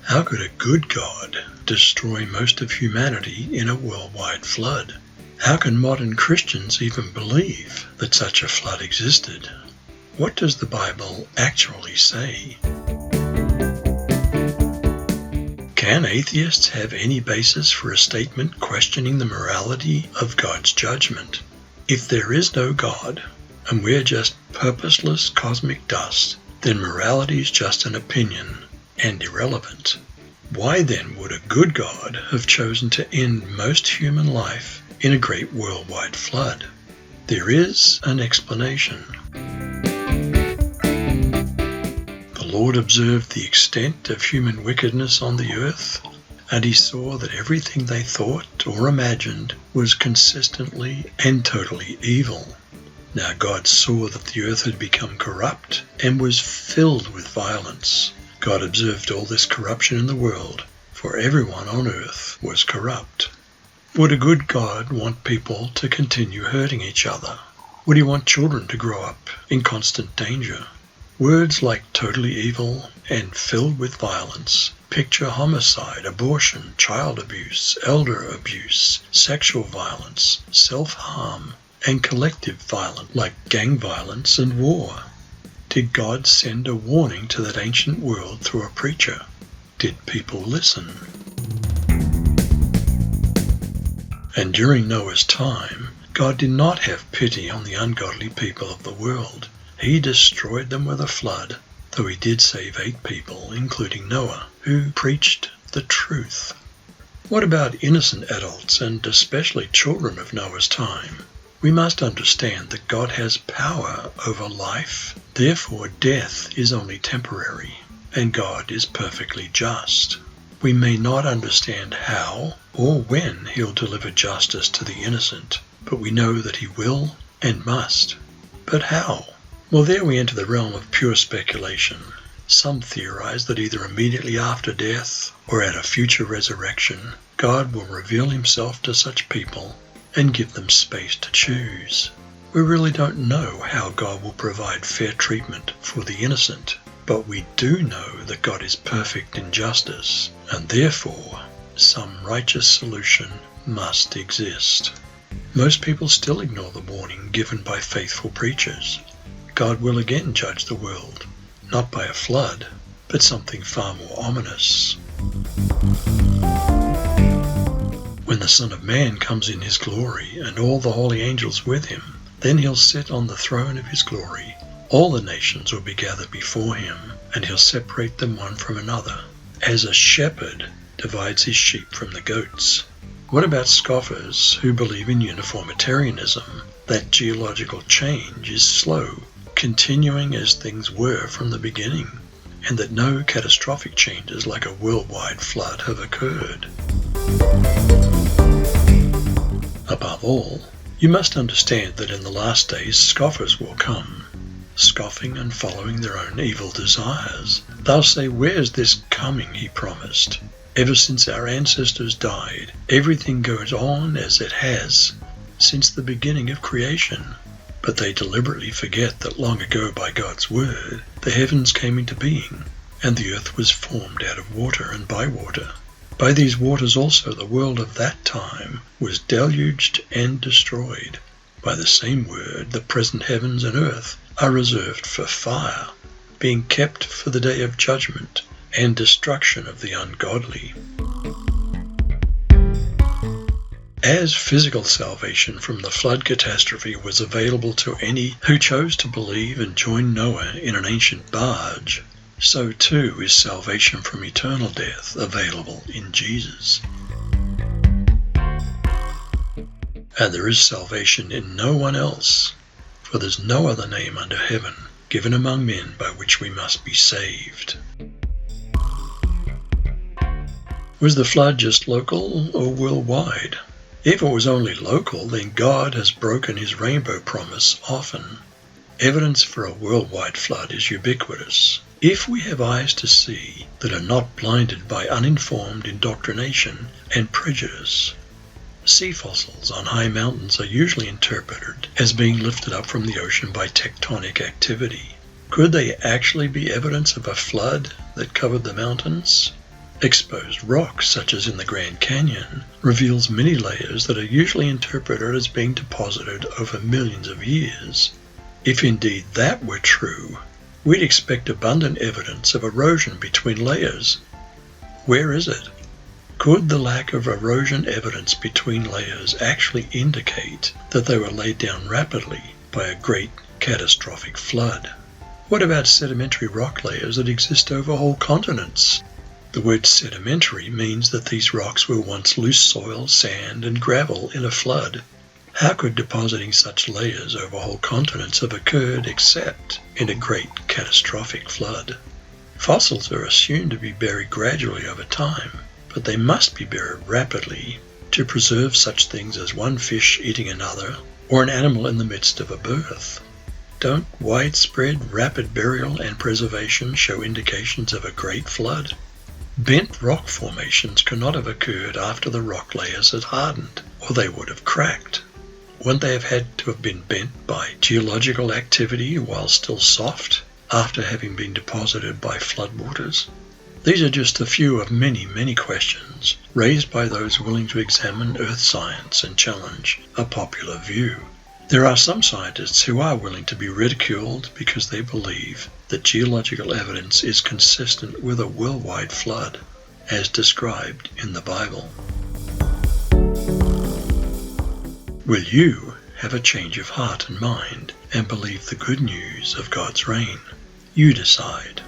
How could a good God destroy most of humanity in a worldwide flood? How can modern Christians even believe that such a flood existed? What does the Bible actually say? Can atheists have any basis for a statement questioning the morality of God's judgment? If there is no God, and we're just purposeless cosmic dust, then morality is just an opinion and irrelevant. Why then would a good God have chosen to end most human life in a great worldwide flood? There is an explanation. The Lord observed the extent of human wickedness on the earth, and he saw that everything they thought or imagined was consistently and totally evil. Now God saw that the earth had become corrupt and was filled with violence. God observed all this corruption in the world, for everyone on earth was corrupt. Would a good God want people to continue hurting each other? Would he want children to grow up in constant danger? Words like totally evil and filled with violence picture homicide, abortion, child abuse, elder abuse, sexual violence, self-harm, and collective violence like gang violence and war. Did God send a warning to that ancient world through a preacher? Did people listen? And during Noah's time, God did not have pity on the ungodly people of the world. He destroyed them with a flood, though he did save 8 people, including Noah, who preached the truth. What about innocent adults and especially children of Noah's time? We must understand that God has power over life, therefore death is only temporary, and God is perfectly just. We may not understand how or when he'll deliver justice to the innocent, but we know that he will and must. But how? Well, there we enter the realm of pure speculation. Some theorize that either immediately after death or at a future resurrection, God will reveal himself to such people and give them space to choose. We really don't know how God will provide fair treatment for the innocent, but we do know that God is perfect in justice, and therefore some righteous solution must exist. Most people still ignore the warning given by faithful preachers. God will again judge the world, not by a flood, but something far more ominous. When the Son of Man comes in his glory and all the holy angels with him, then he'll sit on the throne of his glory. All the nations will be gathered before him, and he'll separate them one from another, as a shepherd divides his sheep from the goats. What about scoffers who believe in uniformitarianism, that geological change is slow, continuing as things were from the beginning, and that no catastrophic changes like a worldwide flood have occurred? Above all, you must understand that in the last days scoffers will come, scoffing and following their own evil desires. They'll say, "Where's this coming he promised? Ever since our ancestors died, everything goes on as it has since the beginning of creation." But they deliberately forget that long ago by God's word, the heavens came into being, and the earth was formed out of water and by water. By these waters also the world of that time was deluged and destroyed. By the same word, the present heavens and earth are reserved for fire, being kept for the day of judgment and destruction of the ungodly. As physical salvation from the flood catastrophe was available to any who chose to believe and join Noah in an ancient barge, so too is salvation from eternal death available in Jesus. And there is salvation in no one else, for there's no other name under heaven given among men by which we must be saved. Was the flood just local or worldwide? If it was only local, then God has broken his rainbow promise often. Evidence for a worldwide flood is ubiquitous. If we have eyes to see that are not blinded by uninformed indoctrination and prejudice. Sea fossils on high mountains are usually interpreted as being lifted up from the ocean by tectonic activity. Could they actually be evidence of a flood that covered the mountains? Exposed rock, such as in the Grand Canyon, reveals many layers that are usually interpreted as being deposited over millions of years. If indeed that were true, we'd expect abundant evidence of erosion between layers. Where is it? Could the lack of erosion evidence between layers actually indicate that they were laid down rapidly by a great catastrophic flood? What about sedimentary rock layers that exist over whole continents? The word sedimentary means that these rocks were once loose soil, sand, and gravel in a flood. How could depositing such layers over whole continents have occurred except in a great catastrophic flood? Fossils are assumed to be buried gradually over time, but they must be buried rapidly to preserve such things as one fish eating another or an animal in the midst of a birth. Don't widespread, rapid burial and preservation show indications of a great flood? Bent rock formations could not have occurred after the rock layers had hardened, or they would have cracked. Wouldn't they have had to have been bent by geological activity while still soft, after having been deposited by floodwaters? These are just a few of many, many questions raised by those willing to examine earth science and challenge a popular view. There are some scientists who are willing to be ridiculed because they believe that geological evidence is consistent with a worldwide flood, as described in the Bible. Will you have a change of heart and mind and believe the good news of God's reign? You decide.